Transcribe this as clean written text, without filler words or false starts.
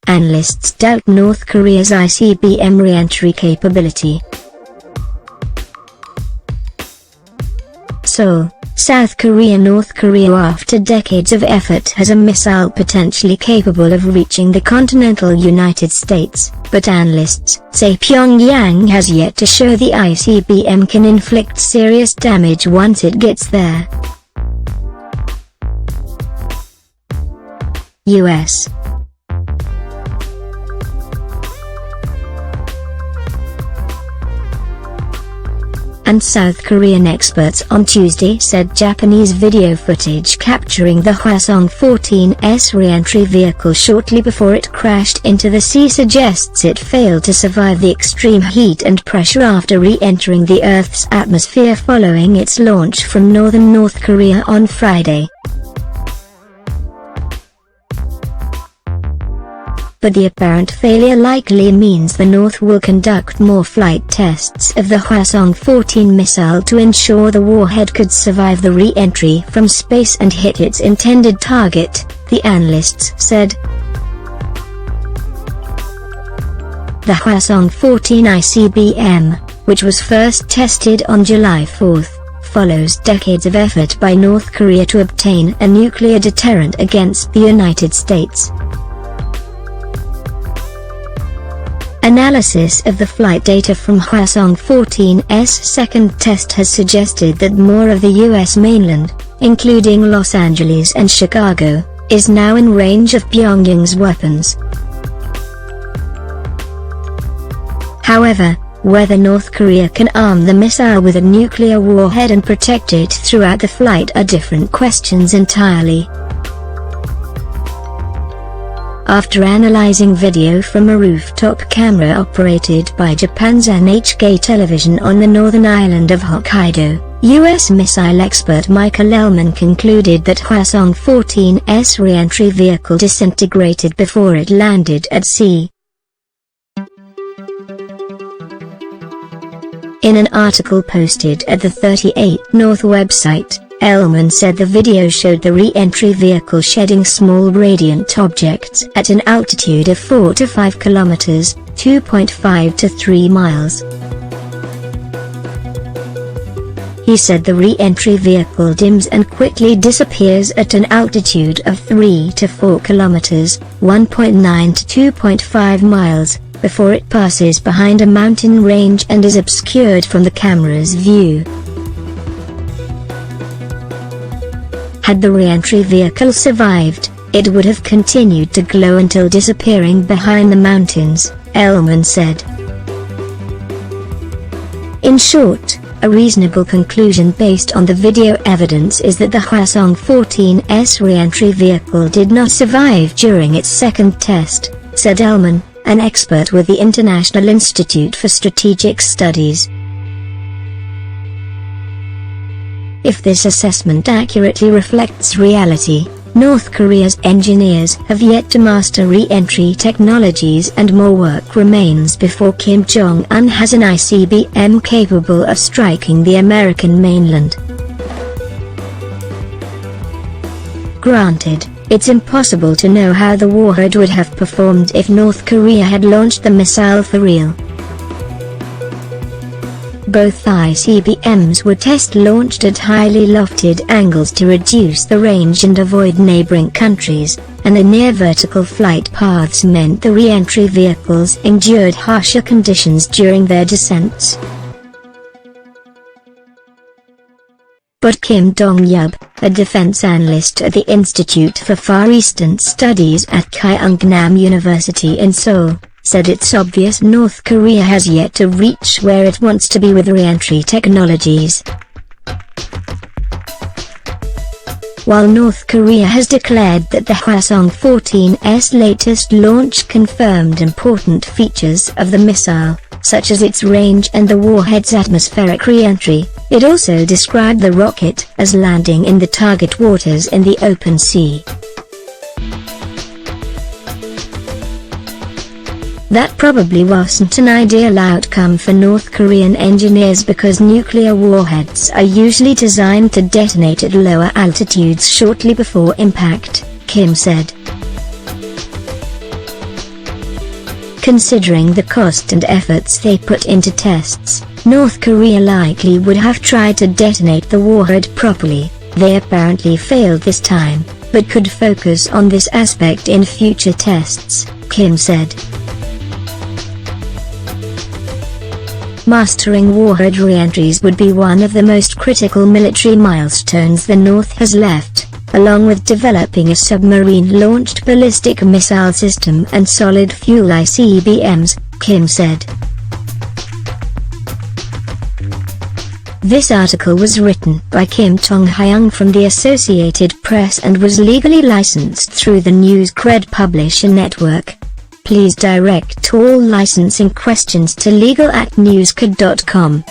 Analysts doubt North Korea's ICBM re-entry capability. Seoul, South Korea. North Korea, after decades of effort, has a missile potentially capable of reaching the continental United States, but analysts say Pyongyang has yet to show the ICBM can inflict serious damage once it gets there. U.S. and South Korean experts on Tuesday said Japanese video footage capturing the Hwasong-14's re-entry vehicle shortly before it crashed into the sea suggests it failed to survive the extreme heat and pressure after re-entering the Earth's atmosphere following its launch from northern North Korea on Friday. But the apparent failure likely means the North will conduct more flight tests of the Hwasong-14 missile to ensure the warhead could survive the re-entry from space and hit its intended target, the analysts said. The Hwasong-14 ICBM, which was first tested on July 4, follows decades of effort by North Korea to obtain a nuclear deterrent against the United States. Analysis of the flight data from Hwasong-14's second test has suggested that more of the U.S. mainland, including Los Angeles and Chicago, is now in range of Pyongyang's weapons. However, whether North Korea can arm the missile with a nuclear warhead and protect it throughout the flight are different questions entirely. After analyzing video from a rooftop camera operated by Japan's NHK television on the northern island of Hokkaido, U.S. missile expert Michael Ellman concluded that Hwasong-14's re-entry vehicle disintegrated before it landed at sea. In an article posted at the 38 North website, Ellman said the video showed the re-entry vehicle shedding small radiant objects at an altitude of 4 to 5 kilometers, 2.5 to 3 miles. He said the re-entry vehicle dims and quickly disappears at an altitude of 3 to 4 kilometers, 1.9 to 2.5 miles, before it passes behind a mountain range and is obscured from the camera's view. Had the re-entry vehicle survived, it would have continued to glow until disappearing behind the mountains, Ellman said. In short, a reasonable conclusion based on the video evidence is that the Hwasong-14's re-entry vehicle did not survive during its second test, said Ellman, an expert with the International Institute for Strategic Studies. If this assessment accurately reflects reality, North Korea's engineers have yet to master re-entry technologies and more work remains before Kim Jong-un has an ICBM capable of striking the American mainland. Granted, it's impossible to know how the warhead would have performed if North Korea had launched the missile for real. Both ICBMs were test-launched at highly lofted angles to reduce the range and avoid neighboring countries, and the near-vertical flight paths meant the re-entry vehicles endured harsher conditions during their descents. But Kim Dong-yub, a defense analyst at the Institute for Far Eastern Studies at Kyungnam University in Seoul, said it's obvious North Korea has yet to reach where it wants to be with re-entry technologies. While North Korea has declared that the Hwasong-14's latest launch confirmed important features of the missile, such as its range and the warhead's atmospheric re-entry, it also described the rocket as landing in the target waters in the open That probably wasn't an ideal outcome for North Korean engineers because nuclear warheads are usually designed to detonate at lower altitudes shortly before impact, Kim said. Considering the cost and efforts they put into tests, North Korea likely would have tried to detonate the warhead properly. They apparently failed this time, but could focus on this aspect in future tests, Kim said. Mastering warhead reentries would be one of the most critical military milestones the North has left, along with developing a submarine-launched ballistic missile system and solid-fuel ICBMs, Kim said. This article was written by Kim Tong-hyung from the Associated Press and was legally licensed through the NewsCred Publisher Network. Please direct all licensing questions to legal@newscred.com.